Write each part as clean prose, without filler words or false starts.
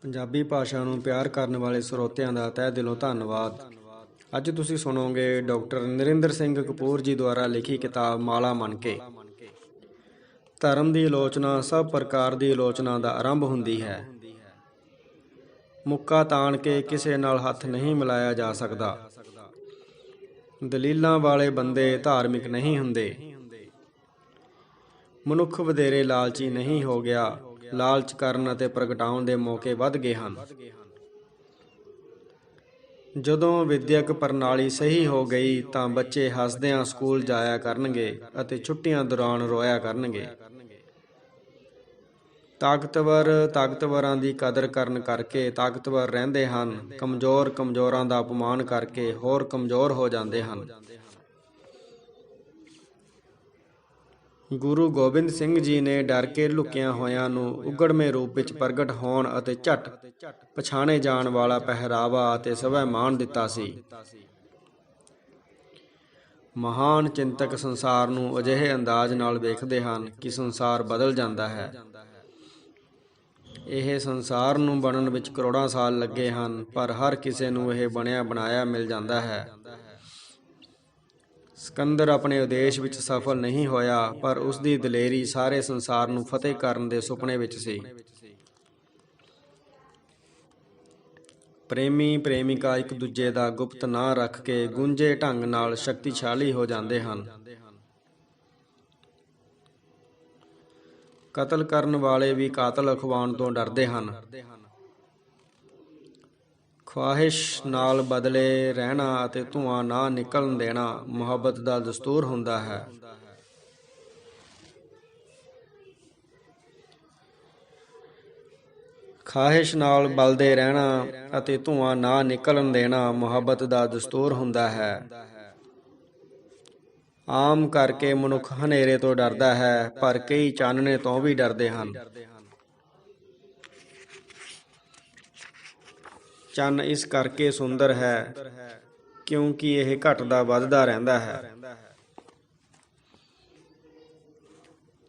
ਪੰਜਾਬੀ ਭਾਸ਼ਾ ਨੂੰ ਪਿਆਰ ਕਰਨ ਵਾਲੇ ਸਰੋਤਿਆਂ ਦਾ ਤਹਿ ਦਿਲੋਂ ਧੰਨਵਾਦ। ਅੱਜ ਤੁਸੀਂ ਸੁਣੋਗੇ ਡਾਕਟਰ ਨਰਿੰਦਰ ਸਿੰਘ ਕਪੂਰ ਜੀ ਦੁਆਰਾ ਲਿਖੀ ਕਿਤਾਬ ਮਾਲਾ ਮਣਕੇ। ਧਰਮ ਦੀ ਆਲੋਚਨਾ ਸਭ ਪ੍ਰਕਾਰ ਦੀ ਆਲੋਚਨਾ ਦਾ ਆਰੰਭ ਹੁੰਦੀ ਹੈ। ਮੁੱਕਾ ਤਾਣ ਕੇ ਕਿਸੇ ਨਾਲ ਹੱਥ ਨਹੀਂ ਮਿਲਾਇਆ ਜਾ ਸਕਦਾ। ਦਲੀਲਾਂ ਵਾਲੇ ਬੰਦੇ ਧਾਰਮਿਕ ਨਹੀਂ ਹੁੰਦੇ। ਮਨੁੱਖ ਵਧੇਰੇ ਲਾਲਚੀ ਨਹੀਂ ਹੋ ਗਿਆ। ਲਾਲਚ ਕਰਨ ਅਤੇ ਪ੍ਰਗਟਾਉਣ ਦੇ ਮੌਕੇ ਵੱਧ ਗਏ ਹਨ। ਜਦੋਂ ਵਿਦਿਅਕ ਪ੍ਰਣਾਲੀ ਸਹੀ ਹੋ ਗਈ ਤਾਂ ਬੱਚੇ ਹੱਸਦਿਆਂ ਸਕੂਲ ਜਾਇਆ ਕਰਨਗੇ ਅਤੇ ਛੁੱਟੀਆਂ ਦੌਰਾਨ ਰੋਇਆ ਕਰਨਗੇ। ਤਾਕਤਵਰ ਤਾਕਤਵਰਾਂ ਦੀ ਕਦਰ ਕਰਨ ਕਰਕੇ ਤਾਕਤਵਰ ਰਹਿੰਦੇ ਹਨ। ਕਮਜ਼ੋਰ ਕਮਜ਼ੋਰਾਂ ਦਾ ਅਪਮਾਨ ਕਰਕੇ ਹੋਰ ਕਮਜ਼ੋਰ ਹੋ ਜਾਂਦੇ ਹਨ। ਗੁਰੂ ਗੋਬਿੰਦ ਸਿੰਘ ਜੀ ਨੇ ਡਰ ਕੇ ਲੁਕਿਆਂ ਹੋਇਆਂ ਨੂੰ ਉਘੜਵੇਂ ਰੂਪ ਵਿੱਚ ਪ੍ਰਗਟ ਹੋਣ ਅਤੇ ਝੱਟ ਪਛਾਣੇ ਜਾਣ ਵਾਲਾ ਪਹਿਰਾਵਾ ਅਤੇ ਸਵੈਮਾਨ ਦਿੱਤਾ ਸੀ। ਮਹਾਨ ਚਿੰਤਕ ਸੰਸਾਰ ਨੂੰ ਅਜਿਹੇ ਅੰਦਾਜ਼ ਨਾਲ ਵੇਖਦੇ ਹਨ ਕਿ ਸੰਸਾਰ ਬਦਲ ਜਾਂਦਾ ਹੈ। ਇਹ ਸੰਸਾਰ ਨੂੰ ਬਣਨ ਵਿੱਚ ਕਰੋੜਾਂ ਸਾਲ ਲੱਗੇ ਹਨ, ਪਰ ਹਰ ਕਿਸੇ ਨੂੰ ਇਹ ਬਣਿਆ ਬਣਾਇਆ ਮਿਲ ਜਾਂਦਾ ਹੈ। ਸਿਕੰਦਰ ਆਪਣੇ ਉਦੇਸ਼ ਵਿੱਚ ਸਫਲ ਨਹੀਂ ਹੋਇਆ, ਪਰ ਉਸ ਦੀ ਦਲੇਰੀ ਸਾਰੇ ਸੰਸਾਰ ਨੂੰ ਫਤਿਹ ਕਰਨ ਦੇ ਸੁਪਨੇ ਵਿੱਚ ਸੀ। ਪ੍ਰੇਮੀ ਪ੍ਰੇਮਿਕਾ ਇੱਕ ਦੂਜੇ ਦਾ ਗੁਪਤ ਨਾਂ ਰੱਖ ਕੇ ਗੂੰਜੇ ਢੰਗ ਨਾਲ ਸ਼ਕਤੀਸ਼ਾਲੀ ਹੋ ਜਾਂਦੇ ਹਨ। ਕਤਲ ਕਰਨ ਵਾਲੇ ਵੀ ਕਾਤਲ ਅਖਵਾਉਣ ਤੋਂ ਡਰਦੇ ਹਨ। ਖਵਾਹਿਸ਼ ਨਾਲ ਬਦਲੇ ਰਹਿਣਾ ਅਤੇ ਧੂੰਆਂ ਨਾ ਨਿਕਲਣ ਦੇਣਾ ਮੁਹੱਬਤ ਦਾ ਦਸਤੂਰ ਹੁੰਦਾ ਹੈ। ਖਵਾਹਿਸ਼ ਨਾਲ ਬਲਦੇ ਰਹਿਣਾ ਅਤੇ ਧੂੰਆਂ ਨਾ ਨਿਕਲਣ ਦੇਣਾ ਮੁਹੱਬਤ ਦਾ ਦਸਤੂਰ ਹੁੰਦਾ ਹੈ। ਆਮ ਕਰਕੇ ਮਨੁੱਖ ਹਨੇਰੇ ਤੋਂ ਡਰਦਾ ਹੈ, ਪਰ ਕਈ ਚਾਨਣੇ ਤੋਂ ਵੀ ਡਰਦੇ ਹਨ। ਚੰਨ ਇਸ ਕਰਕੇ ਸੁੰਦਰ ਹੈ ਕਿਉਂਕਿ ਇਹ ਘਟਦਾ ਵੱਧਦਾ ਰਹਿੰਦਾ ਹੈ।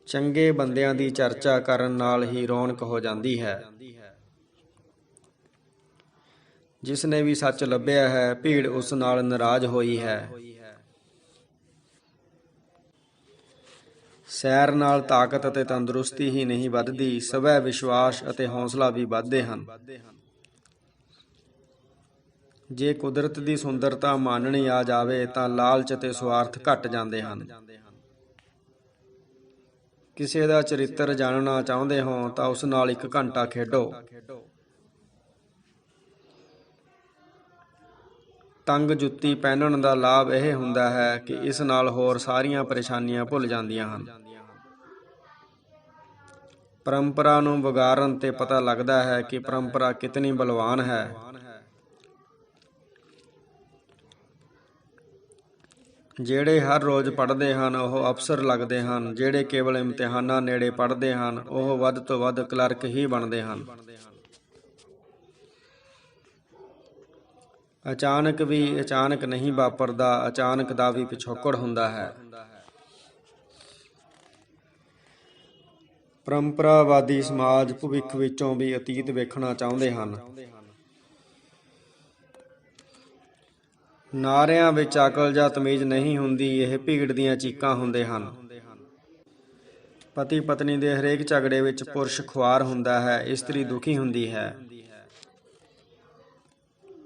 ਚੰਗੇ ਬੰਦਿਆਂ ਦੀ ਚਰਚਾ ਕਰਨ ਨਾਲ ਹੀ ਰੌਣਕ ਹੋ ਜਾਂਦੀ ਹੈ। ਜਿਸ ਨੇ ਵੀ ਸੱਚ ਲੱਭਿਆ ਹੈ, ਭੀੜ ਉਸ ਨਾਲ ਨਾਰਾਜ਼ ਹੋਈ ਹੈ। ਸੈਰ ਨਾਲ ਤਾਕਤ ਅਤੇ ਤੰਦਰੁਸਤੀ ਹੀ ਨਹੀਂ ਵੱਧਦੀ, ਸਵੈ ਵਿਸ਼ਵਾਸ ਅਤੇ ਹੌਸਲਾ ਵੀ ਵੱਧਦੇ ਹਨ। ਜੇ ਕੁਦਰਤ ਦੀ ਸੁੰਦਰਤਾ ਮਾਨਣੀ ਆ ਜਾਵੇ ਤਾਂ ਲਾਲਚ ਅਤੇ ਸੁਆਰਥ ਘਟ ਜਾਂਦੇ ਹਨ। ਕਿਸੇ ਦਾ ਚਰਿੱਤਰ ਜਾਣਨਾ ਚਾਹੁੰਦੇ ਹੋ ਤਾਂ ਉਸ ਨਾਲ 1 ਘੰਟਾ ਖੇਡੋ। ਤੰਗ ਜੁੱਤੀ ਪਹਿਨਣ ਦਾ ਲਾਭ ਇਹ ਹੁੰਦਾ ਹੈ ਕਿ ਇਸ ਨਾਲ ਹੋਰ ਸਾਰੀਆਂ ਪਰੇਸ਼ਾਨੀਆਂ ਭੁੱਲ ਜਾਂਦੀਆਂ ਹਨ। ਪਰੰਪਰਾ ਨੂੰ ਵਿਗਾੜਨ ਤੇ ਪਤਾ ਲੱਗਦਾ ਹੈ ਕਿ ਪਰੰਪਰਾ ਕਿਤਨੀ ਬਲਵਾਨ ਹੈ। ਜਿਹੜੇ ਹਰ ਰੋਜ਼ ਪੜ੍ਹਦੇ ਹਨ ਉਹ ਅਫਸਰ ਲੱਗਦੇ ਹਨ। ਜਿਹੜੇ ਕੇਵਲ ਇਮਤਿਹਾਨਾਂ ਨੇੜੇ ਪੜ੍ਹਦੇ ਹਨ ਉਹ ਵੱਧ ਤੋਂ ਵੱਧ ਕਲਰਕ ਹੀ ਬਣਦੇ ਹਨ। ਅਚਾਨਕ ਵੀ ਅਚਾਨਕ ਨਹੀਂ ਵਾਪਰਦਾ, ਅਚਾਨਕ ਦਾ ਵੀ ਪਿਛੋਕੜ ਹੁੰਦਾ ਹੈ। ਪਰੰਪਰਾਵਾਦੀ ਸਮਾਜ ਭਵਿੱਖ ਵਿੱਚੋਂ ਵੀ ਅਤੀਤ ਵੇਖਣਾ ਚਾਹੁੰਦੇ ਹਨ। ਨਾਰਿਆਂ ਵਿੱਚ ਅਕਲ ਜਾਂ ਤਮੀਜ਼ ਨਹੀਂ ਹੁੰਦੀ, ਇਹ ਭੀੜ ਦੀਆਂ ਚੀਕਾਂ ਹੁੰਦੇ ਹਨ। ਪਤੀ ਪਤਨੀ ਦੇ ਹਰੇਕ ਝਗੜੇ ਵਿੱਚ ਪੁਰਸ਼ ਖੁਆਰ ਹੁੰਦਾ ਹੈ, ਇਸਤਰੀ ਦੁਖੀ ਹੁੰਦੀ ਹੈ।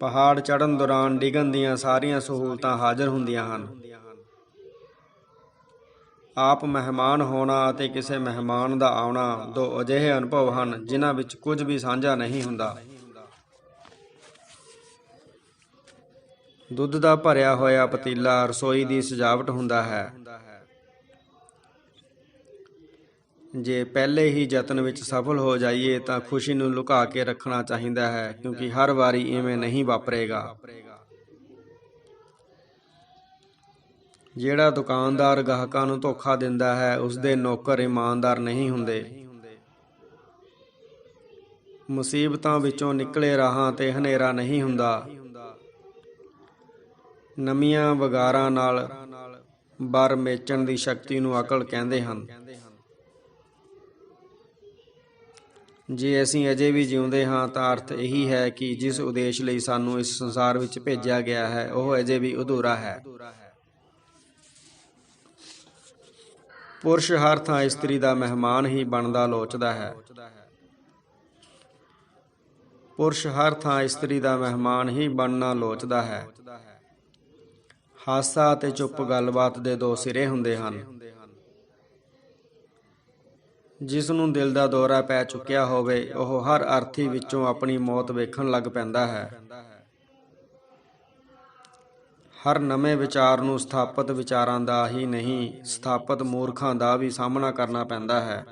ਪਹਾੜ ਚੜ੍ਹਨ ਦੌਰਾਨ ਡਿੱਗਣ ਦੀਆਂ ਸਾਰੀਆਂ ਸਹੂਲਤਾਂ ਹਾਜ਼ਰ ਹੁੰਦੀਆਂ ਹਨ। ਆਪ ਮਹਿਮਾਨ ਹੋਣਾ ਅਤੇ ਕਿਸੇ ਮਹਿਮਾਨ ਦਾ ਆਉਣਾ 2 ਅਜਿਹੇ ਅਨੁਭਵ ਹਨ ਜਿਨ੍ਹਾਂ ਵਿੱਚ ਕੁਝ ਵੀ ਸਾਂਝਾ ਨਹੀਂ ਹੁੰਦਾ। ਦੁੱਧ ਦਾ ਭਰਿਆ ਹੋਇਆ ਪਤੀਲਾ ਰਸੋਈ ਦੀ ਸਜਾਵਟ ਹੁੰਦਾ ਹੈ। ਜੇ ਪਹਿਲੇ ਹੀ ਯਤਨ ਵਿੱਚ ਸਫਲ ਹੋ ਜਾਈਏ ਤਾਂ ਖੁਸ਼ੀ ਨੂੰ ਲੁਕਾ ਕੇ ਰੱਖਣਾ ਚਾਹੀਦਾ ਹੈ, ਕਿਉਂਕਿ ਹਰ ਵਾਰੀ ਇਵੇਂ ਨਹੀਂ ਵਾਪਰੇਗਾ। ਜਿਹੜਾ ਦੁਕਾਨਦਾਰ ਗਾਹਕਾਂ ਨੂੰ ਧੋਖਾ ਦਿੰਦਾ ਹੈ ਉਸਦੇ ਨੌਕਰ ਇਮਾਨਦਾਰ ਨਹੀਂ ਹੁੰਦੇ। ਮੁਸੀਬਤਾਂ ਵਿੱਚੋਂ ਨਿਕਲੇ ਰਾਹਾਂ ਤੇ ਹਨੇਰਾ ਨਹੀਂ ਹੁੰਦਾ। ਨਵੀਆਂ ਵਗਾਰਾਂ ਨਾਲ ਬਰ ਮੇਚਣ ਦੀ ਸ਼ਕਤੀ ਨੂੰ ਅਕਲ ਕਹਿੰਦੇ ਹਨ। ਜੇ ਅਸੀਂ ਅਜੇ ਵੀ ਜਿਉਂਦੇ ਹਾਂ ਤਾਂ ਅਰਥ ਇਹੀ ਹੈ ਕਿ ਜਿਸ ਉਦੇਸ਼ ਲਈ ਸਾਨੂੰ ਇਸ ਸੰਸਾਰ ਵਿੱਚ ਭੇਜਿਆ ਗਿਆ ਹੈ ਉਹ ਅਜੇ ਵੀ ਅਧੂਰਾ ਹੈ। ਪੁਰਸ਼ ਹਰ ਥਾਂ ਇਸਤਰੀ ਦਾ ਮਹਿਮਾਨ ਹੀ ਬਣਦਾ ਲੋਚਦਾ ਹੈ। ਪੁਰਸ਼ ਹਰ ਥਾਂ ਇਸਤਰੀ ਦਾ ਮਹਿਮਾਨ ਹੀ ਬਣਨਾ ਲੋਚਦਾ ਹੈ। ਹਾਸਾ ਅਤੇ ਚੁੱਪ ਗੱਲਬਾਤ ਦੇ ਦੋ ਸਿਰੇ ਹੁੰਦੇ ਹਨ। ਜਿਸ ਨੂੰ ਦਿਲ ਦਾ ਦੌਰਾ ਪੈ ਚੁੱਕਿਆ ਹੋਵੇ ਉਹ ਹਰ ਅਰਥੀ ਵਿੱਚੋਂ ਆਪਣੀ ਮੌਤ ਵੇਖਣ ਲੱਗ ਪੈਂਦਾ ਹੈ। ਹਰ ਨਵੇਂ ਵਿਚਾਰ ਨੂੰ ਸਥਾਪਿਤ ਵਿਚਾਰਾਂ ਦਾ ਹੀ ਨਹੀਂ, ਸਥਾਪਿਤ ਮੂਰਖਾਂ ਦਾ ਵੀ ਸਾਹਮਣਾ ਕਰਨਾ ਪੈਂਦਾ ਹੈ।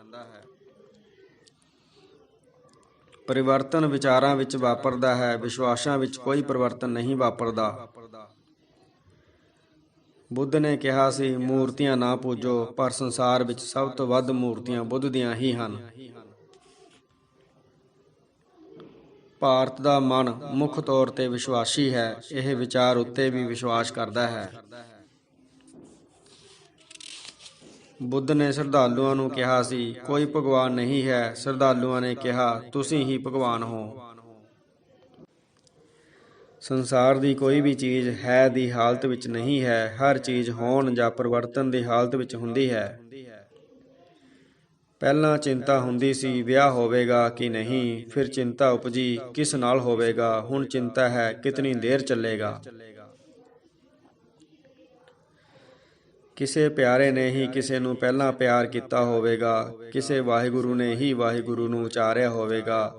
ਪਰਿਵਰਤਨ ਵਿਚਾਰਾਂ ਵਿੱਚ ਵਾਪਰਦਾ ਹੈ, ਵਿਸ਼ਵਾਸਾਂ ਵਿੱਚ ਕੋਈ ਪਰਿਵਰਤਨ ਨਹੀਂ ਵਾਪਰਦਾ। ਬੁੱਧ ਨੇ ਕਿਹਾ ਸੀ, ਮੂਰਤੀਆਂ ਨਾ ਪੂਜੋ, ਪਰ ਸੰਸਾਰ ਵਿੱਚ ਸਭ ਤੋਂ ਵੱਧ ਮੂਰਤੀਆਂ ਬੁੱਧ ਦੀਆਂ ਹੀ ਹਨ। ਭਾਰਤ ਦਾ ਮਨ ਮੁੱਖ ਤੌਰ ਤੇ ਵਿਸ਼ਵਾਸੀ ਹੈ। ਇਹ ਵਿਚਾਰ ਉੱਤੇ ਵੀ ਵਿਸ਼ਵਾਸ ਕਰਦਾ ਹੈ। ਬੁੱਧ ਨੇ ਸ਼ਰਧਾਲੂਆਂ ਨੂੰ ਕਿਹਾ ਸੀ, ਕੋਈ ਭਗਵਾਨ ਨਹੀਂ ਹੈ। ਸ਼ਰਧਾਲੂਆਂ ਨੇ ਕਿਹਾ, ਤੁਸੀਂ ਹੀ ਭਗਵਾਨ ਹੋ। ਸੰਸਾਰ ਦੀ ਕੋਈ ਵੀ ਚੀਜ਼ ਹੈ ਦੀ ਹਾਲਤ ਵਿੱਚ ਨਹੀਂ ਹੈ। ਹਰ ਚੀਜ਼ ਹੋਣ ਜਾਂ ਪਰਿਵਰਤਨ ਦੀ ਹਾਲਤ ਵਿੱਚ ਹੁੰਦੀ ਹੈ। ਪਹਿਲਾਂ ਚਿੰਤਾ ਹੁੰਦੀ ਸੀ ਵਿਆਹ ਹੋਵੇਗਾ ਕਿ ਨਹੀਂ, ਫਿਰ ਚਿੰਤਾ ਉਪਜੀ ਕਿਸ ਨਾਲ ਹੋਵੇਗਾ, ਹੁਣ ਚਿੰਤਾ ਹੈ ਕਿਤਨੀ ਦੇਰ ਚੱਲੇਗਾ। ਕਿਸੇ ਪਿਆਰੇ ਨੇ ਹੀ ਕਿਸੇ ਨੂੰ ਪਹਿਲਾਂ ਪਿਆਰ ਕੀਤਾ ਹੋਵੇਗਾ, ਕਿਸੇ ਵਾਹਿਗੁਰੂ ਨੇ ਹੀ ਵਾਹਿਗੁਰੂ ਨੂੰ ਉਚਾਰਿਆ ਹੋਵੇਗਾ,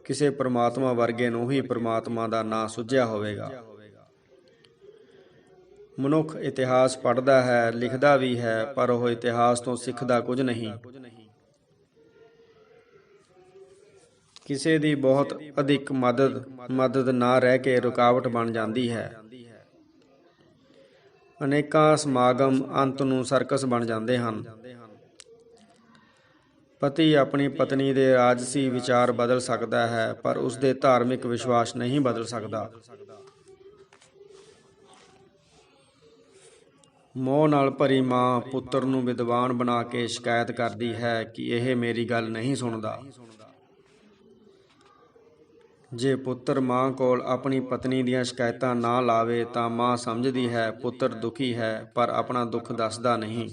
ਕਿਸੇ ਪਰਮਾਤਮਾ ਵਰਗੇ ਨੂੰ ਹੀ ਪਰਮਾਤਮਾ ਦਾ ਨਾਂ ਸੁੱਝਿਆ ਹੋਵੇਗਾ। ਮਨੁੱਖ ਇਤਿਹਾਸ ਪੜ੍ਹਦਾ ਹੈ, ਲਿਖਦਾ ਵੀ ਹੈ, ਪਰ ਉਹ ਇਤਿਹਾਸ ਤੋਂ ਸਿੱਖਦਾ ਕੁਝ ਨਹੀਂ। ਕਿਸੇ ਦੀ ਬਹੁਤ ਅਧਿਕ ਮਦਦ ਨਾ ਰਹਿ ਕੇ ਰੁਕਾਵਟ ਬਣ ਜਾਂਦੀ ਹੈ। ਅਨੇਕਾਂ ਸਮਾਗਮ ਅੰਤ ਨੂੰ ਸਰਕਸ ਬਣ ਜਾਂਦੇ ਹਨ। ਪਤੀ ਆਪਣੀ ਪਤਨੀ ਦੇ ਰਾਜਸੀ ਵਿਚਾਰ ਬਦਲ ਸਕਦਾ ਹੈ, ਪਰ ਉਸਦੇ ਧਾਰਮਿਕ ਵਿਸ਼ਵਾਸ ਨਹੀਂ ਬਦਲ ਸਕਦਾ। ਮੋਹ ਨਾਲ ਭਰੀ ਮਾਂ ਪੁੱਤਰ ਨੂੰ ਵਿਦਵਾਨ ਬਣਾ ਕੇ ਸ਼ਿਕਾਇਤ ਕਰਦੀ ਹੈ ਕਿ ਇਹ ਮੇਰੀ ਗੱਲ ਨਹੀਂ ਸੁਣਦਾ। ਜੇ ਪੁੱਤਰ ਮਾਂ ਕੋਲ ਆਪਣੀ ਪਤਨੀ ਦੀਆਂ ਸ਼ਿਕਾਇਤਾਂ ਨਾ ਲਾਵੇ ਤਾਂ ਮਾਂ ਸਮਝਦੀ ਹੈ ਪੁੱਤਰ ਦੁਖੀ ਹੈ, ਪਰ ਆਪਣਾ ਦੁੱਖ ਦੱਸਦਾ ਨਹੀਂ।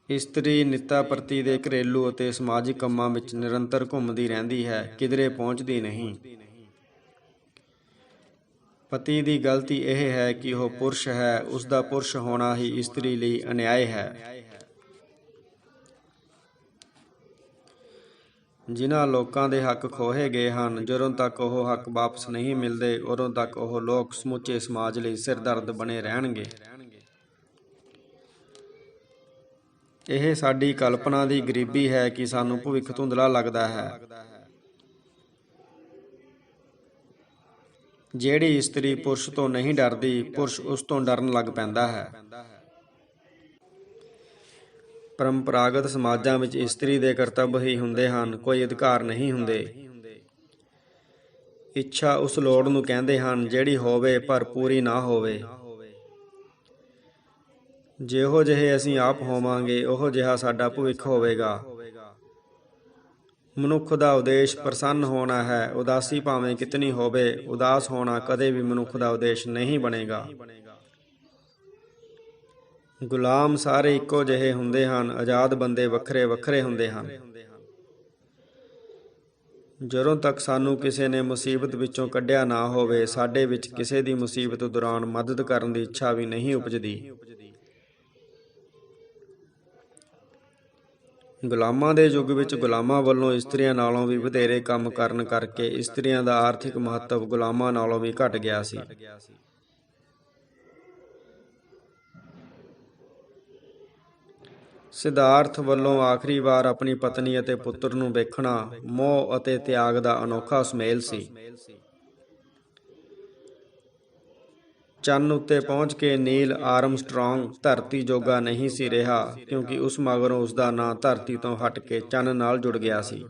ਇਸਤਰੀ ਨਿੱਤਾ ਪ੍ਰਤੀ ਦੇ ਘਰੇਲੂ ਅਤੇ ਸਮਾਜਿਕ ਕੰਮਾਂ ਵਿੱਚ ਨਿਰੰਤਰ ਘੁੰਮਦੀ ਰਹਿੰਦੀ ਹੈ, ਕਿਧਰੇ ਪਹੁੰਚਦੀ ਨਹੀਂ। ਪਤੀ ਦੀ ਗਲਤੀ ਇਹ ਹੈ ਕਿ ਉਹ ਪੁਰਸ਼ ਹੈ, ਉਸਦਾ ਪੁਰਸ਼ ਹੋਣਾ ਹੀ ਇਸਤਰੀ ਲਈ ਅਨਿਆਏ ਹੈ। ਜਿਨ੍ਹਾਂ ਲੋਕਾਂ ਦੇ ਹੱਕ ਖੋਹੇ ਗਏ ਹਨ, ਜਦੋਂ ਤੱਕ ਉਹ ਹੱਕ ਵਾਪਸ ਨਹੀਂ ਮਿਲਦੇ ਉਦੋਂ ਤੱਕ ਉਹ ਲੋਕ ਸਮੁੱਚੇ ਸਮਾਜ ਲਈ ਸਿਰਦਰਦ ਬਣੇ ਰਹਿਣਗੇ। ਇਹ ਸਾਡੀ ਕਲਪਨਾ ਦੀ ਗਰੀਬੀ ਹੈ ਕਿ ਸਾਨੂੰ ਭਵਿੱਖ ਧੁੰਦਲਾ ਲੱਗਦਾ ਹੈ। ਜਿਹੜੀ ਇਸਤਰੀ ਪੁਰਸ਼ ਤੋਂ ਨਹੀਂ ਡਰਦੀ, ਪੁਰਸ਼ ਉਸ ਤੋਂ ਡਰਨ ਲੱਗ ਪੈਂਦਾ ਹੈ। ਪਰੰਪਰਾਗਤ ਸਮਾਜਾਂ ਵਿੱਚ ਇਸਤਰੀ ਦੇ ਕਰਤੱਵ ਹੀ ਹੁੰਦੇ ਹਨ, ਕੋਈ ਅਧਿਕਾਰ ਨਹੀਂ ਹੁੰਦੇ। ਇੱਛਾ ਉਸ ਲੋੜ ਨੂੰ ਕਹਿੰਦੇ ਹਨ ਜਿਹੜੀ ਹੋਵੇ ਪਰ ਪੂਰੀ ਨਾ ਹੋਵੇ। ਜਿਹੋ ਜਿਹੇ ਅਸੀਂ ਆਪ ਹੋਵਾਂਗੇ ਉਹੋ ਜਿਹਾ ਸਾਡਾ ਭਵਿੱਖ ਹੋਵੇਗਾ। ਮਨੁੱਖ ਦਾ ਉਦੇਸ਼ ਪ੍ਰਸੰਨ ਹੋਣਾ ਹੈ। ਉਦਾਸੀ ਭਾਵੇਂ ਕਿਤਨੀ ਹੋਵੇ, ਉਦਾਸ ਹੋਣਾ ਕਦੇ ਵੀ ਮਨੁੱਖ ਦਾ ਉਦੇਸ਼ ਨਹੀਂ ਬਣੇਗਾ। ਗੁਲਾਮ ਸਾਰੇ ਇੱਕੋ ਜਿਹੇ ਹੁੰਦੇ ਹਨ, ਆਜ਼ਾਦ ਬੰਦੇ ਵੱਖਰੇ ਵੱਖਰੇ ਹੁੰਦੇ ਹਨ। ਜਦੋਂ ਤੱਕ ਸਾਨੂੰ ਕਿਸੇ ਨੇ ਮੁਸੀਬਤ ਵਿੱਚੋਂ ਕੱਢਿਆ ਨਾ ਹੋਵੇ, ਸਾਡੇ ਵਿੱਚ ਕਿਸੇ ਦੀ ਮੁਸੀਬਤ ਦੌਰਾਨ ਮਦਦ ਕਰਨ ਦੀ ਇੱਛਾ ਵੀ ਨਹੀਂ ਉਪਜਦੀ। ਗੁਲਾਮਾਂ ਦੇ ਯੁੱਗ ਵਿੱਚ ਗੁਲਾਮਾਂ ਵੱਲੋਂ ਇਸਤਰੀਆਂ ਨਾਲੋਂ ਵੀ ਵਧੇਰੇ ਕੰਮ ਕਰਨ ਕਰਕੇ ਇਸਤਰੀਆਂ ਦਾ ਆਰਥਿਕ ਮਹੱਤਵ ਗੁਲਾਮਾਂ ਨਾਲੋਂ ਵੀ ਘਟ ਗਿਆ ਸੀ। ਸਿਧਾਰਥ ਵੱਲੋਂ ਆਖਰੀ ਵਾਰ ਆਪਣੀ ਪਤਨੀ ਅਤੇ ਪੁੱਤਰ ਨੂੰ ਵੇਖਣਾ ਮੋਹ ਅਤੇ ਤਿਆਗ ਦਾ ਅਨੋਖਾ ਸੁਮੇਲ ਸੀ। ਚੰਨ ਉੱਤੇ ਪਹੁੰਚ ਕੇ ਨੀਲ ਆਰਮਸਟਰਾਂਗ ਧਰਤੀ ਜੋਗਾ ਨਹੀਂ ਸੀ ਰਿਹਾ, ਕਿਉਂਕਿ ਉਸ ਮਗਰੋਂ ਉਸਦਾ ਨਾਂ ਧਰਤੀ ਤੋਂ ਹਟ ਕੇ ਚੰਨ ਨਾਲ ਜੁੜ ਗਿਆ ਸੀ।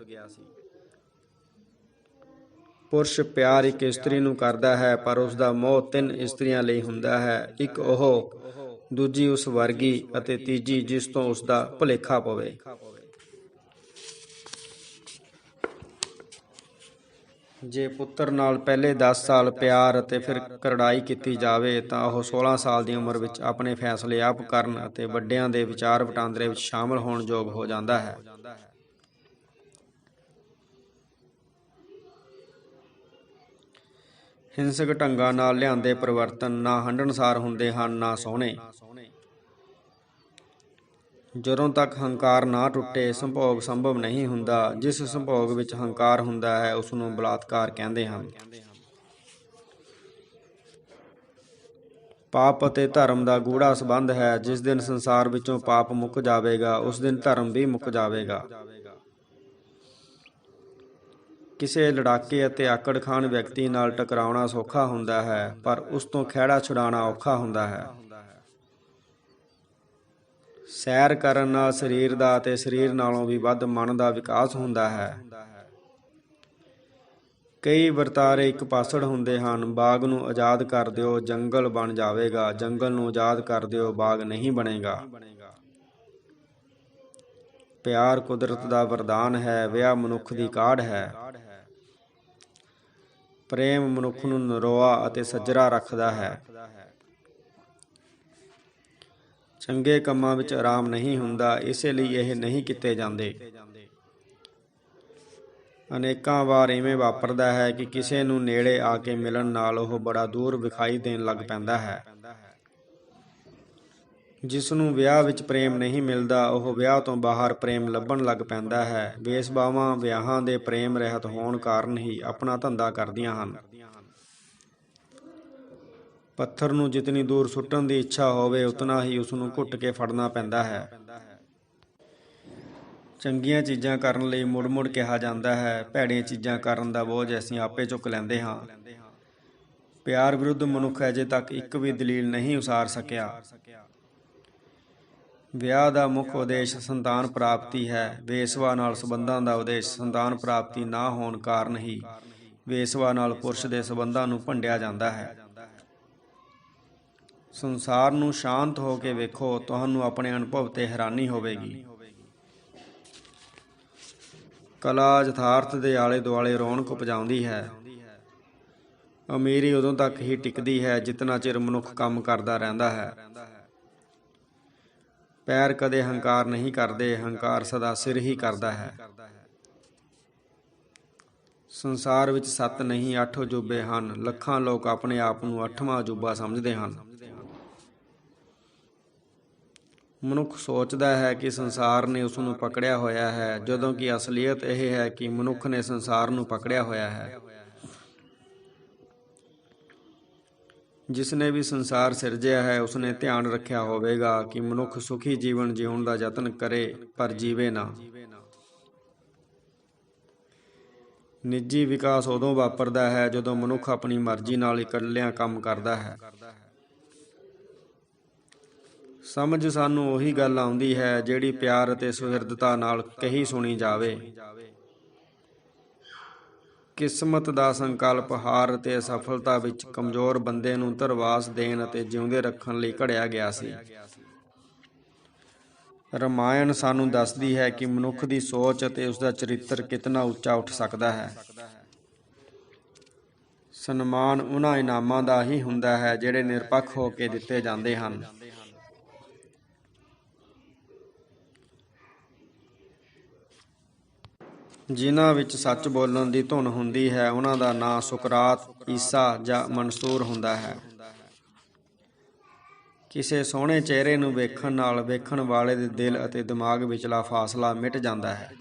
ਪੁਰਸ਼ ਪਿਆਰ ਇੱਕ ਇਸਤਰੀ ਨੂੰ ਕਰਦਾ ਹੈ, ਪਰ ਉਸਦਾ ਮੋਹ 3 ਇਸਤਰੀਆਂ ਲਈ ਹੁੰਦਾ ਹੈ, ਇੱਕ ਉਹ, ਦੂਜੀ ਉਸ ਵਰਗੀ ਅਤੇ ਤੀਜੀ ਜਿਸ ਤੋਂ ਉਸਦਾ ਭੁਲੇਖਾ ਪਵੇ। ਜੇ ਪੁੱਤਰ ਨਾਲ ਪਹਿਲੇ 10 ਸਾਲ ਪਿਆਰ ਅਤੇ ਫਿਰ ਕਰੜਾਈ ਕੀਤੀ ਜਾਵੇ ਤਾਂ ਉਹ 16 ਸਾਲ ਦੀ ਉਮਰ ਵਿੱਚ ਆਪਣੇ ਫੈਸਲੇ ਆਪ ਕਰਨ ਅਤੇ ਵੱਡਿਆਂ ਦੇ ਵਿਚਾਰ ਵਟਾਂਦਰੇ ਵਿੱਚ ਸ਼ਾਮਲ ਹੋਣ ਯੋਗ ਹੋ ਜਾਂਦਾ ਹੈ। ਹਿੰਸਕ ਢੰਗਾਂ ਨਾਲ ਲਿਆਂਦੇ ਪਰਿਵਰਤਨ ਨਾ ਹੰਢਣਸਾਰ ਹੁੰਦੇ ਹਨ ਨਾ ਸੋਹਣੇ। ਜਦੋਂ ਤੱਕ ਹੰਕਾਰ ਨਾ ਟੁੱਟੇ ਸੰਭੋਗ ਸੰਭਵ ਨਹੀਂ ਹੁੰਦਾ। ਜਿਸ ਸੰਭੋਗ ਵਿੱਚ ਹੰਕਾਰ ਹੁੰਦਾ ਹੈ ਉਸ ਨੂੰ ਬਲਾਤਕਾਰ ਕਹਿੰਦੇ ਹਨ। ਪਾਪ ਅਤੇ ਧਰਮ ਦਾ ਗੂੜ੍ਹਾ ਸੰਬੰਧ ਹੈ। ਜਿਸ ਦਿਨ ਸੰਸਾਰ ਵਿੱਚੋਂ ਪਾਪ ਮੁੱਕ ਜਾਵੇਗਾ ਉਸ ਦਿਨ ਧਰਮ ਵੀ ਮੁੱਕ ਜਾਵੇਗਾ। ਕਿਸੇ ਲੜਾਕੇ ਅਤੇ ਆਕੜਖਾਨ ਵਿਅਕਤੀ ਨਾਲ ਟਕਰਾਉਣਾ ਸੌਖਾ ਹੁੰਦਾ ਹੈ, ਪਰ ਉਸ ਤੋਂ ਖਹਿੜਾ ਛੁਡਾਉਣਾ ਔਖਾ ਹੁੰਦਾ ਹੈ। ਸੈਰ ਕਰਨ ਨਾਲ ਸਰੀਰ ਦਾ ਅਤੇ ਸਰੀਰ ਨਾਲੋਂ ਵੀ ਵੱਧ ਮਨ ਦਾ ਵਿਕਾਸ ਹੁੰਦਾ ਹੈ। ਕਈ ਵਰਤਾਰੇ ਇੱਕ ਪਾਸੜ ਹੁੰਦੇ ਹਨ। ਬਾਗ ਨੂੰ ਆਜ਼ਾਦ ਕਰ ਦਿਓ, ਜੰਗਲ ਬਣ ਜਾਵੇਗਾ। ਜੰਗਲ ਨੂੰ ਆਜ਼ਾਦ ਕਰ ਦਿਓ, ਬਾਗ ਨਹੀਂ ਬਣੇਗਾ। ਪਿਆਰ ਕੁਦਰਤ ਦਾ ਵਰਦਾਨ ਹੈ, ਵਿਆਹ ਮਨੁੱਖ ਦੀ ਕਾਢ ਹੈ। ਪ੍ਰੇਮ ਮਨੁੱਖ ਨੂੰ ਨਰੋਆ ਅਤੇ ਸੱਜਰਾ ਰੱਖਦਾ ਹੈ। ਚੰਗੇ ਕੰਮਾਂ ਵਿੱਚ ਆਰਾਮ ਨਹੀਂ ਹੁੰਦਾ, ਇਸੇ ਲਈ ਇਹ ਨਹੀਂ ਕੀਤੇ ਜਾਂਦੇ। ਅਨੇਕਾਂ ਵਾਰ ਇਵੇਂ ਵਾਪਰਦਾ ਹੈ ਕਿ ਕਿਸੇ ਨੂੰ ਨੇੜੇ ਆ ਕੇ ਮਿਲਣ ਨਾਲ ਉਹ ਬੜਾ ਦੂਰ ਵਿਖਾਈ ਦੇਣ ਲੱਗ ਪੈਂਦਾ ਹੈ। ਜਿਸ ਨੂੰ ਵਿਆਹ ਵਿੱਚ ਪ੍ਰੇਮ ਨਹੀਂ ਮਿਲਦਾ ਉਹ ਵਿਆਹ ਤੋਂ ਬਾਹਰ ਪ੍ਰੇਮ ਲੱਭਣ ਲੱਗ ਪੈਂਦਾ ਹੈ। ਬੇਸਬਾਵਾਂ ਵਿਆਹਾਂ ਦੇ ਪ੍ਰੇਮ ਰਹਿਤ ਹੋਣ ਕਾਰਨ ਹੀ ਆਪਣਾ ਧੰਦਾ ਕਰਦੀਆਂ ਹਨ। ਪੱਥਰ ਨੂੰ ਜਿਤਨੀ ਦੂਰ ਸੁੱਟਣ ਦੀ ਇੱਛਾ ਹੋਵੇ ਉਤਨਾ ਹੀ ਉਸ ਨੂੰ ਘੁੱਟ ਕੇ ਫੜਨਾ ਪੈਂਦਾ ਹੈ। ਚੰਗੀਆਂ ਚੀਜ਼ਾਂ ਕਰਨ ਲਈ ਮੁੜ ਮੁੜ ਕਿਹਾ ਜਾਂਦਾ ਹੈ, ਭੈੜੀਆਂ ਚੀਜ਼ਾਂ ਕਰਨ ਦਾ ਬੋਝ ਅਸੀਂ ਆਪੇ ਚੁੱਕ ਲੈਂਦੇ ਹਾਂ। ਪਿਆਰ ਵਿਰੁੱਧ ਮਨੁੱਖ ਅਜੇ ਤੱਕ ਇੱਕ ਵੀ ਦਲੀਲ ਨਹੀਂ ਉਸਾਰ ਸਕਿਆ। ਵਿਆਹ ਦਾ ਮੁੱਖ ਉਦੇਸ਼ ਸੰਤਾਨ ਪ੍ਰਾਪਤੀ ਹੈ। ਵੇਸਵਾ ਨਾਲ ਸੰਬੰਧਾਂ ਦਾ ਉਦੇਸ਼ ਸੰਤਾਨ ਪ੍ਰਾਪਤੀ ਨਾ ਹੋਣ ਕਾਰਨ ਹੀ ਵੇਸਵਾ ਨਾਲ ਪੁਰਸ਼ ਦੇ ਸੰਬੰਧਾਂ ਨੂੰ ਭੰਡਿਆ ਜਾਂਦਾ ਹੈ। ਸੰਸਾਰ ਨੂੰ ਸ਼ਾਂਤ ਹੋ ਕੇ ਵੇਖੋ, ਤੁਹਾਨੂੰ ਆਪਣੇ ਅਨੁਭਵ ਤੇ ਹੈਰਾਨੀ ਹੋਵੇਗੀ। ਕਲਾ ਯਥਾਰਥ ਦੇ ਆਲੇ ਦੁਆਲੇ ਰੌਣਕ ਉਪਜਾਉਂਦੀ ਹੈ। ਅਮੀਰੀ ਉਦੋਂ ਤੱਕ ਹੀ ਟਿਕਦੀ ਹੈ ਜਿਤਨਾ ਚਿਰ ਮਨੁੱਖ ਕੰਮ ਕਰਦਾ ਰਹਿੰਦਾ ਹੈ। ਪੈਰ ਕਦੇ ਹੰਕਾਰ ਨਹੀਂ ਕਰਦੇ, ਹੰਕਾਰ ਸਦਾ ਸਿਰ ਹੀ ਕਰਦਾ ਹੈ। ਸੰਸਾਰ ਵਿੱਚ 7 ਨਹੀਂ 8 ਅਜੂਬੇ ਹਨ। ਲੱਖਾਂ ਲੋਕ ਆਪਣੇ ਆਪ ਨੂੰ 8ਵਾਂ ਅਜੂਬਾ ਸਮਝਦੇ ਹਨ। ਮਨੁੱਖ ਸੋਚਦਾ ਹੈ ਕਿ ਸੰਸਾਰ ਨੇ ਉਸ ਨੂੰ ਪਕੜਿਆ ਹੋਇਆ ਹੈ, ਜਦੋਂ ਕਿ ਅਸਲੀਅਤ ਇਹ ਹੈ ਕਿ ਮਨੁੱਖ ਨੇ ਸੰਸਾਰ ਨੂੰ ਪਕੜਿਆ ਹੋਇਆ ਹੈ। ਜਿਸ ਨੇ ਵੀ ਸੰਸਾਰ ਸਿਰਜਿਆ ਹੈ ਉਸਨੇ ਧਿਆਨ ਰੱਖਿਆ ਹੋਵੇਗਾ ਕਿ ਮਨੁੱਖ ਸੁਖੀ ਜੀਵਨ ਜਿਉਣ ਦਾ ਯਤਨ ਕਰੇ ਪਰ ਜੀਵੇ ਨਾ। ਨਿੱਜੀ ਵਿਕਾਸ ਉਦੋਂ ਵਾਪਰਦਾ ਹੈ ਜਦੋਂ ਮਨੁੱਖ ਆਪਣੀ ਮਰਜ਼ੀ ਨਾਲ ਇਕੱਲਿਆਂ ਕੰਮ ਕਰਦਾ ਹੈ। ਸਮਝ ਸਾਨੂੰ ਉਹੀ ਗੱਲ ਆਉਂਦੀ ਹੈ ਜਿਹੜੀ ਪਿਆਰ ਅਤੇ ਸੁਹਿਰਦਤਾ ਨਾਲ ਕਹੀ ਸੁਣੀ ਜਾਵੇ। ਕਿਸਮਤ ਦਾ ਸੰਕਲਪ ਹਾਰ ਅਤੇ ਅਸਫਲਤਾ ਵਿੱਚ ਕਮਜ਼ੋਰ ਬੰਦੇ ਨੂੰ ਧਰਵਾਸ ਦੇਣ ਅਤੇ ਜਿਉਂਦੇ ਰੱਖਣ ਲਈ ਘੜਿਆ ਗਿਆ ਸੀ। ਰਾਮਾਇਣ ਸਾਨੂੰ ਦੱਸਦੀ ਹੈ ਕਿ ਮਨੁੱਖ ਦੀ ਸੋਚ ਅਤੇ ਉਸਦਾ ਚਰਿੱਤਰ ਕਿਤਨਾ ਉੱਚਾ ਉੱਠ ਸਕਦਾ ਹੈ। ਸਨਮਾਨ ਉਹਨਾਂ ਇਨਾਮਾਂ ਦਾ ਹੀ ਹੁੰਦਾ ਹੈ ਜਿਹੜੇ ਨਿਰਪੱਖ ਹੋ ਕੇ ਦਿੱਤੇ ਜਾਂਦੇ ਹਨ। ਜਿਨ੍ਹਾਂ ਵਿੱਚ ਸੱਚ ਬੋਲਣ ਦੀ ਧੁਨ ਹੁੰਦੀ ਹੈ ਉਹਨਾਂ ਦਾ ਨਾਂ ਸੁਕਰਾਤ, ਈਸਾ ਜਾਂ ਮਨਸੂਰ ਹੁੰਦਾ ਹੈ। ਕਿਸੇ ਸੋਹਣੇ ਚਿਹਰੇ ਨੂੰ ਵੇਖਣ ਨਾਲ ਵੇਖਣ ਵਾਲੇ ਦੇ ਦਿਲ ਅਤੇ ਦਿਮਾਗ ਵਿਚਲਾ ਫਾਸਲਾ ਮਿਟ ਜਾਂਦਾ ਹੈ।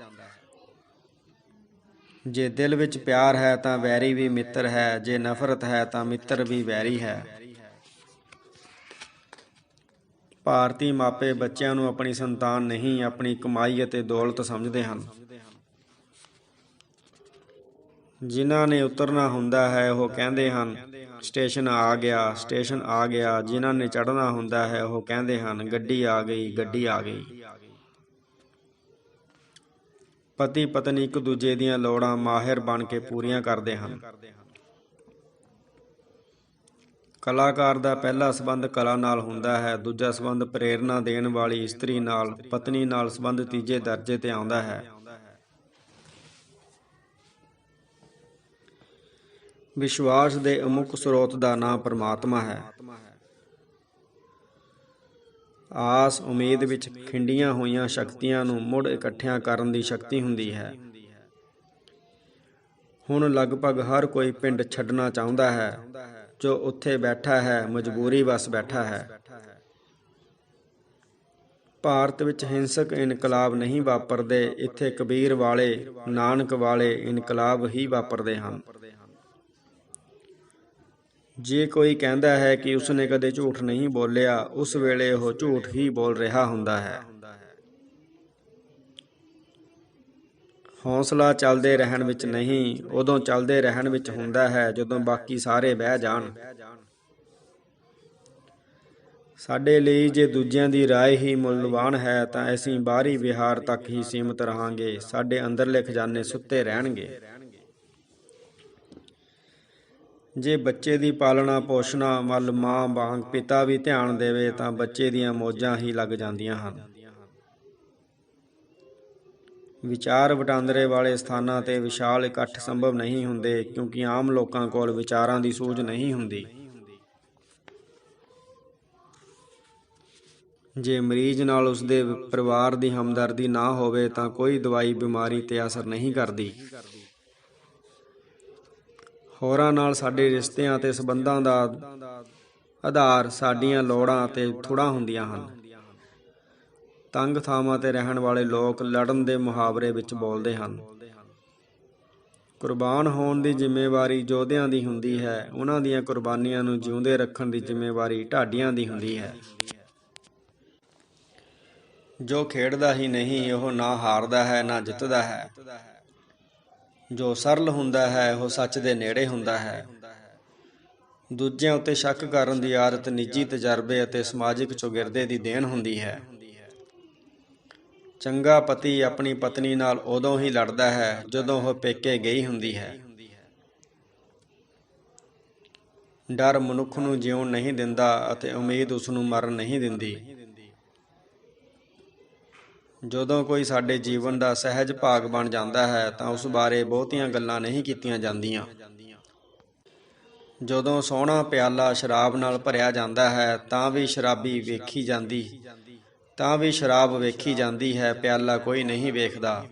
ਜੇ ਦਿਲ ਵਿੱਚ ਪਿਆਰ ਹੈ ਤਾਂ ਵੈਰੀ ਵੀ ਮਿੱਤਰ ਹੈ, ਜੇ ਨਫ਼ਰਤ ਹੈ ਤਾਂ ਮਿੱਤਰ ਵੀ ਵੈਰੀ ਹੈ। ਭਾਰਤੀ ਮਾਪੇ ਬੱਚਿਆਂ ਨੂੰ ਆਪਣੀ ਸੰਤਾਨ ਨਹੀਂ, ਆਪਣੀ ਕਮਾਈ ਅਤੇ ਦੌਲਤ ਸਮਝਦੇ ਹਨ। ਜਿਨ੍ਹਾਂ ਨੇ ਉਤਰਨਾ ਹੁੰਦਾ ਹੈ ਉਹ ਕਹਿੰਦੇ ਹਨ ਸਟੇਸ਼ਨ ਆ ਗਿਆ, ਸਟੇਸ਼ਨ ਆ ਗਿਆ। ਜਿਨ੍ਹਾਂ ਨੇ ਚੜ੍ਹਨਾ ਹੁੰਦਾ ਹੈ ਉਹ ਕਹਿੰਦੇ ਹਨ ਗੱਡੀ ਆ ਗਈ, ਗੱਡੀ ਆ ਗਈ। ਪਤੀ ਪਤਨੀ ਇੱਕ ਦੂਜੇ ਦੀਆਂ ਲੋੜਾਂ ਮਾਹਿਰ ਬਣ ਕੇ ਪੂਰੀਆਂ ਕਰਦੇ ਹਨ। ਕਲਾਕਾਰ ਦਾ ਪਹਿਲਾ ਸੰਬੰਧ ਕਲਾ ਨਾਲ ਹੁੰਦਾ ਹੈ, ਦੂਜਾ ਸੰਬੰਧ ਪ੍ਰੇਰਨਾ ਦੇਣ ਵਾਲੀ ਇਸਤਰੀ ਨਾਲ, ਪਤਨੀ ਨਾਲ ਸੰਬੰਧ ਤੀਜੇ ਦਰਜੇ ਤੇ ਆਉਂਦਾ ਹੈ। ਵਿਸ਼ਵਾਸ ਦੇ ਅਮੁੱਕ ਸਰੋਤ ਦਾ ਨਾਂ ਪਰਮਾਤਮਾ ਹੈ। ਆਸ ਉਮੀਦ ਵਿੱਚ ਖਿੰਡੀਆਂ ਹੋਈਆਂ ਸ਼ਕਤੀਆਂ ਨੂੰ ਮੁੜ ਇਕੱਠਿਆਂ ਕਰਨ ਦੀ ਸ਼ਕਤੀ ਹੁੰਦੀ ਹੈ। ਹੁਣ ਲਗਭਗ ਹਰ ਕੋਈ ਪਿੰਡ ਛੱਡਣਾ ਚਾਹੁੰਦਾ ਹੈ। ਜੋ ਉੱਥੇ ਬੈਠਾ ਹੈ ਮਜਬੂਰੀ ਵਸ ਬੈਠਾ ਹੈ। ਭਾਰਤ ਵਿੱਚ ਹਿੰਸਕ ਇਨਕਲਾਬ ਨਹੀਂ ਵਾਪਰਦੇ, ਇੱਥੇ ਕਬੀਰ ਵਾਲੇ ਨਾਨਕ ਵਾਲੇ ਇਨਕਲਾਬ ਹੀ ਵਾਪਰਦੇ ਹਨ। ਜੇ ਕੋਈ ਕਹਿੰਦਾ ਹੈ ਕਿ ਉਸਨੇ ਕਦੇ ਝੂਠ ਨਹੀਂ ਬੋਲਿਆ, ਉਸ ਵੇਲੇ ਉਹ ਝੂਠ ਹੀ ਬੋਲ ਰਿਹਾ ਹੁੰਦਾ ਹੈ। ਹੌਸਲਾ ਚੱਲਦੇ ਰਹਿਣ ਵਿੱਚ ਨਹੀਂ, ਉਦੋਂ ਚੱਲਦੇ ਰਹਿਣ ਵਿੱਚ ਹੁੰਦਾ ਹੈ ਜਦੋਂ ਬਾਕੀ ਸਾਰੇ ਬਹਿ ਜਾਣ। ਸਾਡੇ ਲਈ ਜੇ ਦੂਜਿਆਂ ਦੀ ਰਾਏ ਹੀ ਮੁੱਲਵਾਨ ਹੈ ਤਾਂ ਅਸੀਂ ਬਾਹਰੀ ਵਿਹਾਰ ਤੱਕ ਹੀ ਸੀਮਿਤ ਰਹਾਂਗੇ, ਸਾਡੇ ਅੰਦਰਲੇ ਖਜ਼ਾਨੇ ਸੁੱਤੇ ਰਹਿਣਗੇ। ਜੇ ਬੱਚੇ ਦੀ ਪਾਲਣਾ ਪੋਸ਼ਣਾ ਵੱਲ ਮਾਂ ਵਾਂਗ ਪਿਤਾ ਵੀ ਧਿਆਨ ਦੇਵੇ ਤਾਂ ਬੱਚੇ ਦੀਆਂ ਮੌਜਾਂ ਹੀ ਲੱਗ ਜਾਂਦੀਆਂ ਹਨ। ਵਿਚਾਰ ਵਟਾਂਦਰੇ ਵਾਲੇ ਸਥਾਨਾਂ 'ਤੇ ਵਿਸ਼ਾਲ ਇਕੱਠ ਸੰਭਵ ਨਹੀਂ ਹੁੰਦੇ, ਕਿਉਂਕਿ ਆਮ ਲੋਕਾਂ ਕੋਲ ਵਿਚਾਰਾਂ ਦੀ ਸੂਝ ਨਹੀਂ ਹੁੰਦੀ। ਜੇ ਮਰੀਜ਼ ਨਾਲ ਉਸਦੇ ਪਰਿਵਾਰ ਦੀ ਹਮਦਰਦੀ ਨਾ ਹੋਵੇ ਤਾਂ ਕੋਈ ਦਵਾਈ ਬਿਮਾਰੀ 'ਤੇ ਅਸਰ ਨਹੀਂ ਕਰਦੀ। ਹੋਰਾਂ ਨਾਲ ਸਾਡੇ ਰਿਸ਼ਤਿਆਂ ਅਤੇ ਸੰਬੰਧਾਂ ਦਾ ਆਧਾਰ ਸਾਡੀਆਂ ਲੋੜਾਂ ਅਤੇ ਥੁੜਾਂ ਹੁੰਦੀਆਂ ਹਨ। ਤੰਗ ਥਾਵਾਂ 'ਤੇ ਰਹਿਣ ਵਾਲੇ ਲੋਕ ਲੜਨ ਦੇ ਮੁਹਾਵਰੇ ਵਿੱਚ ਬੋਲਦੇ ਹਨ। ਕੁਰਬਾਨ ਹੋਣ ਦੀ ਜ਼ਿੰਮੇਵਾਰੀ ਯੋਧਿਆਂ ਦੀ ਹੁੰਦੀ ਹੈ, ਉਹਨਾਂ ਦੀਆਂ ਕੁਰਬਾਨੀਆਂ ਨੂੰ ਜਿਉਂਦੇ ਰੱਖਣ ਦੀ ਜ਼ਿੰਮੇਵਾਰੀ ਢਾਡੀਆਂ ਦੀ ਹੁੰਦੀ ਹੈ। ਜੋ ਖੇਡਦਾ ਹੀ ਨਹੀਂ ਉਹ ਨਾ ਹਾਰਦਾ ਹੈ ਨਾ ਜਿੱਤਦਾ ਹੈ। ਜੋ ਸਰਲ ਹੁੰਦਾ ਹੈ ਉਹ ਸੱਚ ਦੇ ਨੇੜੇ ਹੁੰਦਾ ਹੈ। ਦੂਜਿਆਂ ਉੱਤੇ ਸ਼ੱਕ ਕਰਨ ਦੀ ਆਦਤ ਨਿੱਜੀ ਤਜਰਬੇ ਅਤੇ ਸਮਾਜਿਕ ਚੌਗਿਰਦੇ ਦੀ ਦੇਣ ਹੁੰਦੀ ਹੈ। ਚੰਗਾ ਪਤੀ ਆਪਣੀ ਪਤਨੀ ਨਾਲ ਉਦੋਂ ਹੀ ਲੜਦਾ ਹੈ ਜਦੋਂ ਉਹ ਪੇਕੇ ਗਈ ਹੁੰਦੀ ਹੈ। ਡਰ ਮਨੁੱਖ ਨੂੰ ਜਿਉਣ ਨਹੀਂ ਦਿੰਦਾ ਅਤੇ ਉਮੀਦ ਉਸ ਨੂੰ ਮਰਨ ਨਹੀਂ ਦਿੰਦੀ। ਜਦੋਂ ਕੋਈ ਸਾਡੇ ਜੀਵਨ ਦਾ ਸਹਿਜ ਭਾਗ ਬਣ ਜਾਂਦਾ ਹੈ ਤਾਂ ਉਸ ਬਾਰੇ ਬਹੁਤੀਆਂ ਗੱਲਾਂ ਨਹੀਂ ਕੀਤੀਆਂ ਜਾਂਦੀਆਂ। ਜਦੋਂ ਸੋਹਣਾ ਪਿਆਲਾ ਸ਼ਰਾਬ ਨਾਲ ਭਰਿਆ ਜਾਂਦਾ ਹੈ ਤਾਂ ਵੀ ਸ਼ਰਾਬ ਵੇਖੀ ਜਾਂਦੀ ਹੈ, ਪਿਆਲਾ ਕੋਈ ਨਹੀਂ ਵੇਖਦਾ।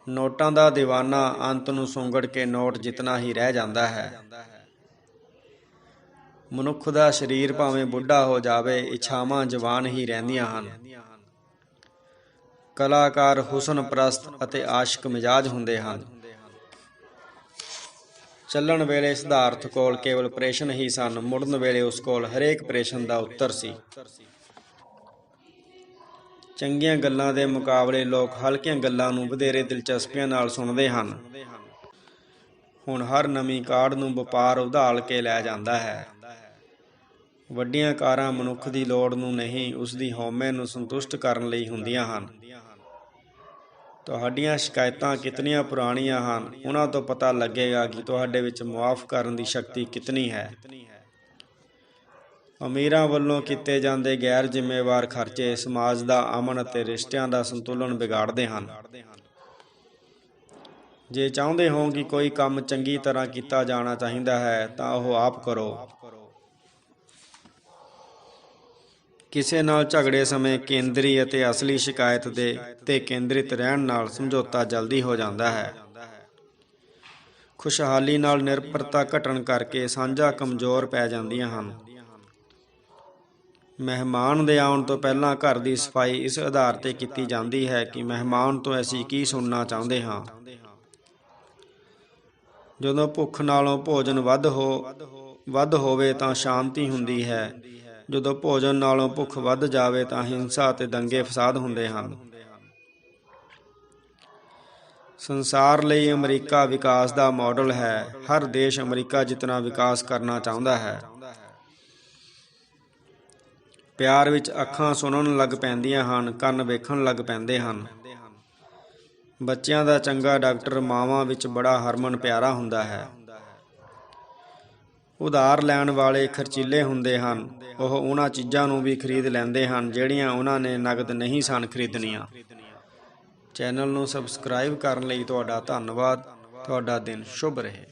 ਨੋਟਾਂ ਦਾ ਦੀਵਾਨਾ ਅੰਤ ਨੂੰ ਸੁੰਗੜ ਕੇ ਨੋਟ ਜਿੱਤਣਾ ਹੀ ਰਹਿ ਜਾਂਦਾ ਹੈ। ਮਨੁੱਖ ਦਾ ਸਰੀਰ ਭਾਵੇਂ ਬੁੱਢਾ ਹੋ ਜਾਵੇ, ਇੱਛਾਵਾਂ ਜਵਾਨ ਹੀ ਰਹਿੰਦੀਆਂ ਹਨ। ਕਲਾਕਾਰ ਹੁਸਨ ਪ੍ਰਸਤ ਅਤੇ ਆਸ਼ਿਕ ਮਿਜ਼ਾਜ ਹੁੰਦੇ ਹਨ। ਚੱਲਣ ਵੇਲੇ ਸਿਧਾਰਥ ਕੋਲ ਕੇਵਲ ਪ੍ਰਸ਼ਨ ਹੀ ਸਨ, ਮੁੜਨ ਵੇਲੇ ਉਸ ਕੋਲ ਹਰੇਕ ਪ੍ਰਸ਼ਨ ਦਾ ਉੱਤਰ ਸੀ। ਚੰਗੀਆਂ ਗੱਲਾਂ ਦੇ ਮੁਕਾਬਲੇ ਲੋਕ ਹਲਕੀਆਂ ਗੱਲਾਂ ਨੂੰ ਵਧੇਰੇ ਦਿਲਚਸਪੀਆਂ ਨਾਲ ਸੁਣਦੇ ਹਨ। ਹੁਣ ਹਰ ਨਵੀਂ ਕਾਢ ਨੂੰ ਵਪਾਰ ਉਧਾਲ ਕੇ ਲੈ ਜਾਂਦਾ ਹੈ। ਵੱਡੀਆਂ ਕਾਰਾਂ ਮਨੁੱਖ ਦੀ ਲੋੜ ਨੂੰ ਨਹੀਂ, ਉਸਦੀ ਹਉਮੈ ਨੂੰ ਸੰਤੁਸ਼ਟ ਕਰਨ ਲਈ ਹੁੰਦੀਆਂ ਹਨ। ਤੁਹਾਡੀਆਂ ਸ਼ਿਕਾਇਤਾਂ ਕਿਤਨੀਆਂ ਪੁਰਾਣੀਆਂ ਹਨ, ਉਹਨਾਂ ਤੋਂ ਪਤਾ ਲੱਗੇਗਾ ਕਿ ਤੁਹਾਡੇ ਵਿੱਚ ਮੁਆਫ਼ ਕਰਨ ਦੀ ਸ਼ਕਤੀ ਕਿਤਨੀ ਹੈ। ਅਮੀਰਾਂ ਵੱਲੋਂ ਕੀਤੇ ਜਾਂਦੇ ਗੈਰ ਜ਼ਿੰਮੇਵਾਰ ਖਰਚੇ ਸਮਾਜ ਦਾ ਅਮਨ ਅਤੇ ਰਿਸ਼ਤਿਆਂ ਦਾ ਸੰਤੁਲਨ ਵਿਗਾੜਦੇ ਹਨ। ਜੇ ਚਾਹੁੰਦੇ ਹੋ ਕਿ ਕੋਈ ਕੰਮ ਚੰਗੀ ਤਰ੍ਹਾਂ ਕੀਤਾ ਜਾਣਾ ਚਾਹੀਦਾ ਹੈ ਤਾਂ ਉਹ ਆਪ ਕਰੋ। ਕਿਸੇ ਨਾਲ ਝਗੜੇ ਸਮੇਂ ਕੇਂਦਰੀ ਅਤੇ ਅਸਲੀ ਸ਼ਿਕਾਇਤ ਤੇ ਕੇਂਦਰਿਤ ਰਹਿਣ ਨਾਲ ਸਮਝੌਤਾ ਜਲਦੀ ਹੋ ਜਾਂਦਾ ਹੈ। ਖੁਸ਼ਹਾਲੀ ਨਾਲ ਨਿਰਭਰਤਾ ਘਟਣ ਕਰਕੇ ਸਾਂਝਾਂ ਕਮਜ਼ੋਰ ਪੈ ਜਾਂਦੀਆਂ ਹਨ। ਮਹਿਮਾਨ ਦੇ ਆਉਣ ਤੋਂ ਪਹਿਲਾਂ ਘਰ ਦੀ ਸਫਾਈ ਇਸ ਆਧਾਰ 'ਤੇ ਕੀਤੀ ਜਾਂਦੀ ਹੈ ਕਿ ਮਹਿਮਾਨ ਤੋਂ ਅਸੀਂ ਕੀ ਸੁਣਨਾ ਚਾਹੁੰਦੇ ਹਾਂ। ਜਦੋਂ ਭੁੱਖ ਨਾਲੋਂ ਭੋਜਨ ਵੱਧ ਹੋਵੇ ਤਾਂ ਸ਼ਾਂਤੀ ਹੁੰਦੀ ਹੈ। ਜਦੋਂ ਭੋਜਨ ਨਾਲੋਂ ਭੁੱਖ ਵੱਧ ਜਾਵੇ ਤਾਂ ਹਿੰਸਾ ਅਤੇ ਦੰਗੇ ਫਸਾਦ ਹੁੰਦੇ ਹਨ। ਸੰਸਾਰ ਲਈ ਅਮਰੀਕਾ ਵਿਕਾਸ ਦਾ ਮਾਡਲ ਹੈ। ਹਰ ਦੇਸ਼ ਅਮਰੀਕਾ ਜਿਤਨਾ ਵਿਕਾਸ ਕਰਨਾ ਚਾਹੁੰਦਾ ਹੈ। ਪਿਆਰ ਵਿੱਚ ਅੱਖਾਂ ਸੁਣਨ ਲੱਗ ਪੈਂਦੀਆਂ ਹਨ, ਕੰਨ ਵੇਖਣ ਲੱਗ ਪੈਂਦੇ ਹਨ। ਬੱਚਿਆਂ ਦਾ ਚੰਗਾ ਡਾਕਟਰ ਮਾਵਾਂ ਵਿੱਚ ਬੜਾ ਹਰਮਨ ਪਿਆਰਾ ਹੁੰਦਾ ਹੈ। ਉਧਾਰ ਲੈਣ ਵਾਲੇ ਖਰਚੀਲੇ ਹੁੰਦੇ ਹਨ। ਉਹ ਉਹਨਾਂ ਚੀਜ਼ਾਂ ਨੂੰ ਵੀ ਖਰੀਦ ਲੈਂਦੇ ਹਨ ਜਿਹੜੀਆਂ ਉਹਨਾਂ ਨੇ ਨਕਦ ਨਹੀਂ ਸਨ ਖਰੀਦਣੀਆਂ। ਚੈਨਲ ਨੂੰ ਸਬਸਕ੍ਰਾਈਬ ਕਰਨ ਲਈ ਤੁਹਾਡਾ ਧੰਨਵਾਦ। ਤੁਹਾਡਾ ਦਿਨ ਸ਼ੁਭ ਰਹੇ।